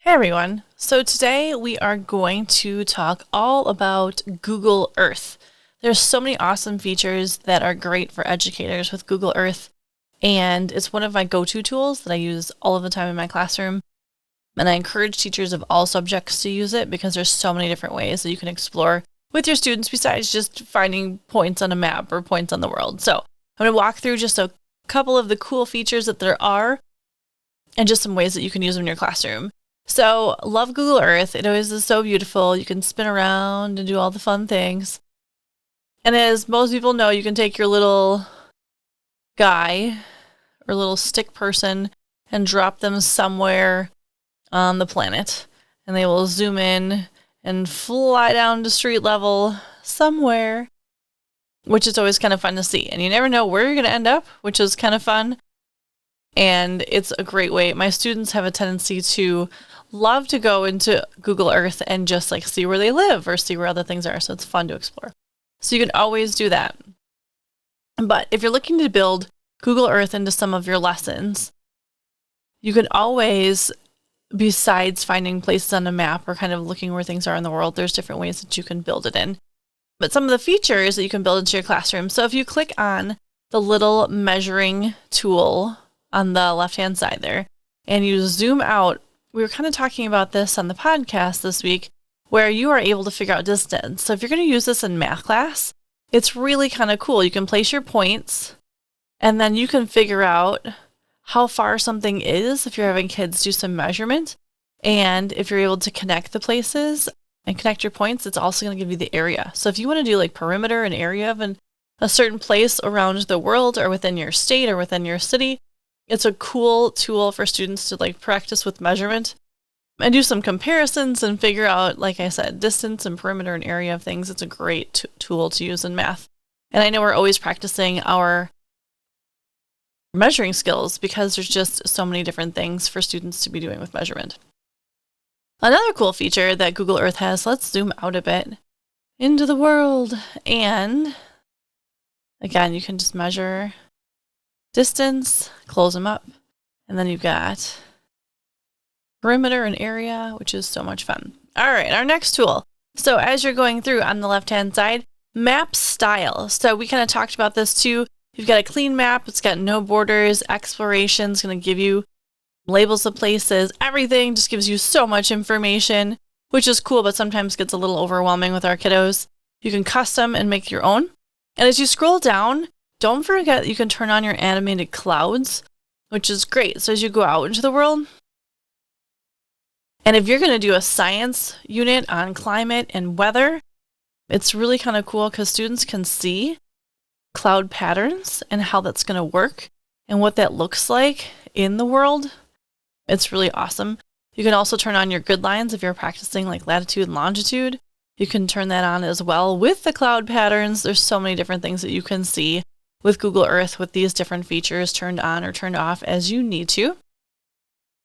Hey everyone. So today we are going to talk all about Google Earth. There's so many awesome features that are great for educators with Google Earth, and it's one of my go-to tools that I use all of the time in my classroom. And I encourage teachers of all subjects to use it because there's so many different ways that you can explore with your students besides just finding points on a map or points on the world. So I'm going to walk through just a couple of the cool features that there are and just some ways that you can use them in your classroom. So, love Google Earth. It always is so beautiful. You can spin around and do all the fun things. And as most people know, you can take your little guy or little stick person and drop them somewhere on the planet. And they will zoom in and fly down to street level somewhere, which is always kind of fun to see. And you never know where you're going to end up, which is kind of fun. And it's a great way. My students have a tendency to love to go into Google Earth and just like see where they live or see where other things are. So it's fun to explore. So you can always do that. But if you're looking to build Google Earth into some of your lessons, you can always, besides finding places on a map or kind of looking where things are in the world, there's different ways that you can build it in. But some of the features that you can build into your classroom. So if you click on the little measuring tool on the left-hand side there, and you zoom out, we were kind of talking about this on the podcast this week, where you are able to figure out distance. So if you're going to use this in math class, it's really kind of cool. You can place your points, and then you can figure out how far something is if you're having kids do some measurement. And if you're able to connect the places and connect your points, it's also going to give you the area. So if you want to do like perimeter and area of a certain place around the world or within your state or within your city, it's a cool tool for students to like practice with measurement and do some comparisons and figure out, like I said, distance and perimeter and area of things. It's a great tool to use in math. And I know we're always practicing our measuring skills because there's just so many different things for students to be doing with measurement. Another cool feature that Google Earth has, let's zoom out a bit into the world. And again, you can just measure distance, close them up, and then you've got perimeter and area, which is so much fun. All right, our next tool. So as you're going through on the left-hand side, map style. So we kind of talked about this too. You've got a clean map. It's got no borders. Exploration is going to give you labels of places. Everything just gives you so much information, which is cool, but sometimes gets a little overwhelming with our kiddos. You can custom and make your own. And as you scroll down, don't forget you can turn on your animated clouds, which is great. So as you go out into the world, and if you're going to do a science unit on climate and weather, it's really kind of cool because students can see cloud patterns and how that's going to work and what that looks like in the world. It's really awesome. You can also turn on your grid lines if you're practicing like latitude and longitude. You can turn that on as well with the cloud patterns. There's so many different things that you can see with Google Earth with these different features turned on or turned off as you need to.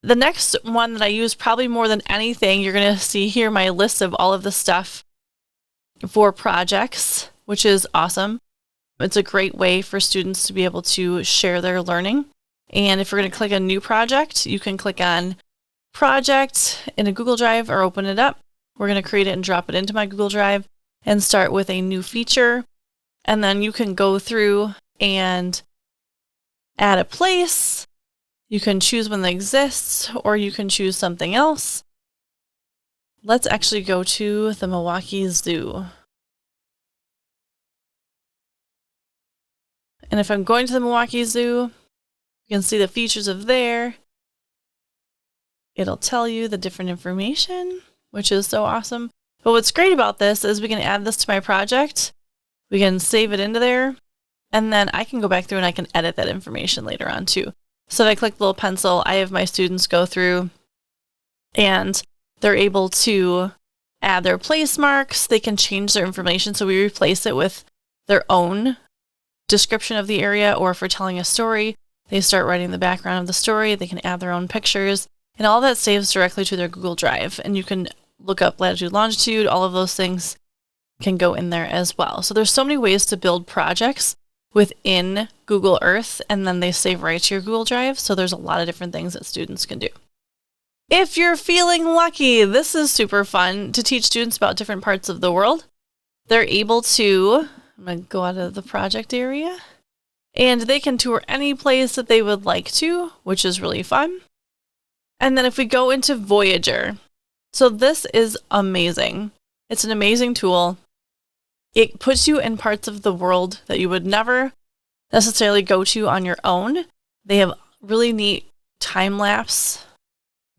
The next one that I use probably more than anything, you're going to see here my list of all of the stuff for projects, which is awesome. It's a great way for students to be able to share their learning. And if you're going to click a new project, you can click on project in a Google Drive or open it up. We're going to create it and drop it into my Google Drive and start with a new feature. And then you can go through and add a place. You can choose one that exists, or you can choose something else. Let's actually go to the Milwaukee Zoo. And if I'm going to the Milwaukee Zoo, you can see the features of there. It'll tell you the different information, which is so awesome. But what's great about this is we can add this to my project. We can save it into there, and then I can go back through and I can edit that information later on too. So if I click the little pencil, I have my students go through and they're able to add their place marks. They can change their information. So we replace it with their own description of the area, or if we're telling a story, they start writing the background of the story. They can add their own pictures, and all that saves directly to their Google Drive. And you can look up latitude, longitude, all of those things can go in there as well. So there's so many ways to build projects within Google Earth, and then they save right to your Google Drive. So there's a lot of different things that students can do. If you're feeling lucky, this is super fun to teach students about different parts of the world. They're able to, I'm going to go out of the project area, and they can tour any place that they would like to, which is really fun. And then if we go into Voyager, so this is amazing. It's an amazing tool. It puts you in parts of the world that you would never necessarily go to on your own. They have really neat time-lapse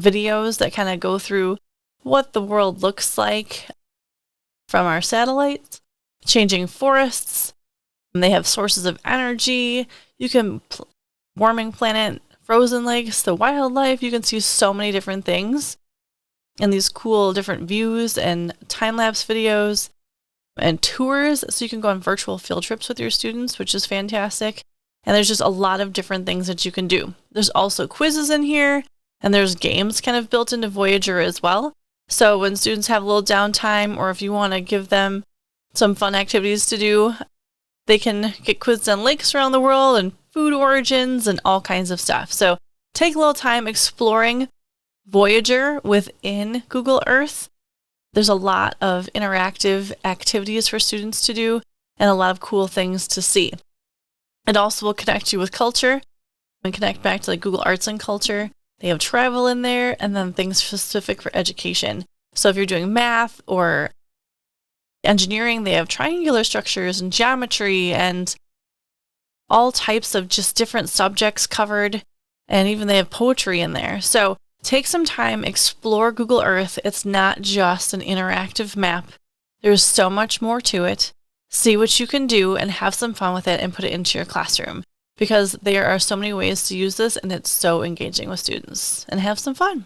videos that kind of go through what the world looks like from our satellites, changing forests, and they have sources of energy. You can warming planet, frozen lakes, the wildlife. You can see so many different things and these cool different views and time-lapse videos and tours. So you can go on virtual field trips with your students, which is fantastic. And there's just a lot of different things that you can do. There's also quizzes in here, and there's games kind of built into Voyager as well. So when students have a little downtime, or if you want to give them some fun activities to do, they can get quizzed on lakes around the world and food origins and all kinds of stuff. So take a little time exploring Voyager within Google Earth. There's a lot of interactive activities for students to do and a lot of cool things to see. It also will connect you with culture and connect back to like Google Arts and Culture. They have travel in there and then things specific for education. So if you're doing math or engineering, they have triangular structures and geometry and all types of just different subjects covered. And even they have poetry in there. So take some time, explore Google Earth. It's not just an interactive map. There's so much more to it. See what you can do and have some fun with it and put it into your classroom, because there are so many ways to use this and it's so engaging with students. And have some fun.